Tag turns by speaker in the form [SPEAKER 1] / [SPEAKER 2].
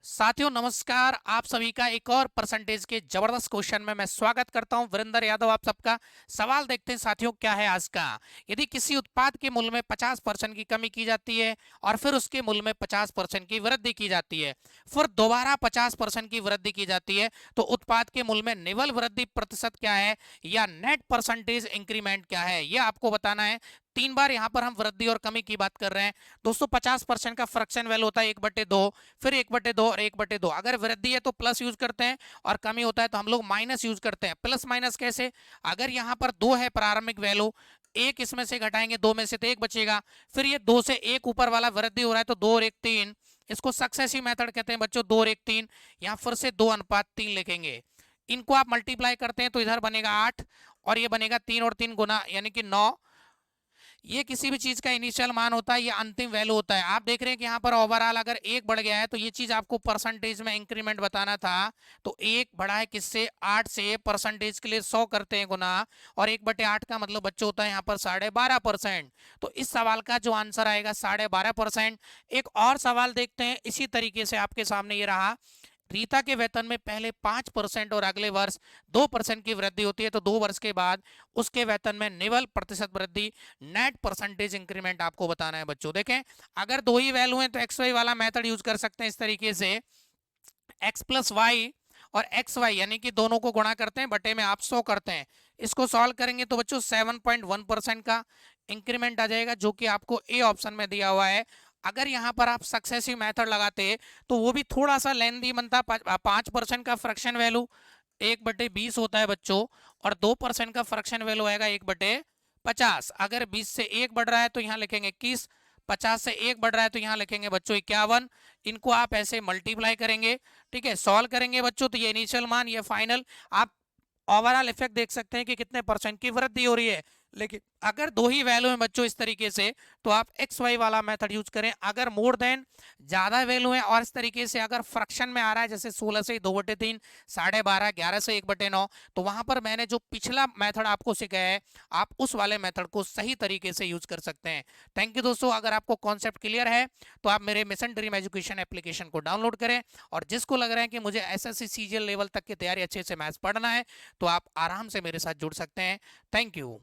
[SPEAKER 1] साथियों नमस्कार। आप सभी का एक और परसेंटेज के जबरदस्त क्वेश्चन में मैं स्वागत करता हूं। वीरेंद्र यादव आप सबका। सवाल देखते हैं साथियों, क्या है आज का। यदि किसी उत्पाद के मूल्य में 50% की कमी की जाती है और फिर उसके मूल्य में 50% की वृद्धि की जाती है, फिर दोबारा 50% की वृद्धि की जाती है, तो उत्पाद के मूल्य में निवल वृद्धि प्रतिशत क्या है या नेट परसेंटेज इंक्रीमेंट क्या है, यह आपको बताना है। 3 बार यहां पर हम वृद्धि और कमी की बात कर रहे हैं दोस्तों। 50% का फ्रैक्शन वैल्यू होता है 1/2, फिर 1/2 और 1/2। अगर वृद्धि है तो प्लस यूज करते हैं और कमी होता है तो हम लोग माइनस यूज करते हैं। प्लस माइनस कैसे, अगर यहाँ पर 2 है प्रारंभिक वैल्यू, एक इसमें से घटाएंगे 2 में से तो 1 बचेगा। फिर ये 2 से 1 ऊपर वाला वृद्धि हो रहा है तो 2 और 1 3। इसको सक्सेसिव मेथड कहते हैं बच्चों, 2 और 1 3। यहाँ फिर से 2:3 लिखेंगे। इनको आप मल्टीप्लाई करते हैं तो इधर बनेगा 8 और ये बनेगा 3 और 3 गुना यानी कि 9। ये किसी भी चीज का इनिशियल मान होता है, ये अंतिम वैल्यू होता है। आप देख रहे हैं कि यहाँ पर ओवरऑल अगर 1 बढ़ गया है तो ये चीज आपको परसेंटेज में इंक्रीमेंट बताना था। तो 1 बढ़ा है किससे, 8 से। परसेंटेज के लिए 100 करते हैं गुना, और 1/8 का मतलब बच्चों होता है यहाँ पर 12.5%। तो इस सवाल का जो आंसर आएगा 12.5%। एक और सवाल देखते हैं इसी तरीके से, आपके सामने ये रहा। रीता के वेतन में पहले 5% और अगले वर्ष 2% की वृद्धि होती है, तो 2 वर्ष के बाद उसके वेतन में निवल प्रतिशत वृद्धि, नेट परसेंटेज इंक्रीमेंट आपको बताना है बच्चों। देखें, अगर दो ही वैल्यू हैं तो एक्स वाई वाला मेथड यूज कर सकते हैं इस तरीके से। एक्स प्लस वाई और एक्स वाई यानी कि दोनों को गुणा करते हैं, बटे में आप 100 करते हैं। इसको सॉल्व करेंगे तो बच्चों 7.1% का इंक्रीमेंट आ जाएगा, जो कि आपको ए ऑप्शन में दिया हुआ है। अगर यहाँ पर आप सक्सेसिव मेथड लगाते तो वो भी थोड़ा सा लेंदी बनता। 5% का फ्रैक्शन वैल्यू 1/20 होता है बच्चों, और 2% का फ्रैक्शन वैल्यू आएगा 1/50। अगर 20 से 1 बढ़ रहा है तो यहाँ लिखेंगे 21, 50 से 1 बढ़ रहा है तो यहाँ लिखेंगे बच्चों 51। इनको आप ऐसे मल्टीप्लाई करेंगे, ठीक है, सॉल्व करेंगे बच्चों, तो ये इनिशियल मान, ये फाइनल। आप ओवरऑल इफेक्ट देख सकते हैं कि कितने परसेंट की वृद्धि हो रही है। लेकिन अगर दो ही वैल्यू है बच्चों इस तरीके से, तो आप एक्स वाई वाला मेथड यूज करें। अगर मोर देन ज्यादा वैल्यू है और इस तरीके से अगर फ्रैक्शन में आ रहा है, जैसे 16 से 2/3, 12.5, 11 से 1/9, तो वहां पर मैंने जो पिछला मेथड आपको सिखाया है, आप उस वाले मेथड को सही तरीके से यूज कर सकते हैं। थैंक यू दोस्तों। अगर आपको कॉन्सेप्ट क्लियर है तो आप मेरे मिशन ड्रीम एजुकेशन एप्लीकेशन को डाउनलोड करें, और जिसको लग रहा है कि मुझे एसएससी सीजीएल लेवल तक की तैयारी अच्छे से मैथ्स पढ़ना है, तो आप आराम से मेरे साथ जुड़ सकते हैं। Thank you.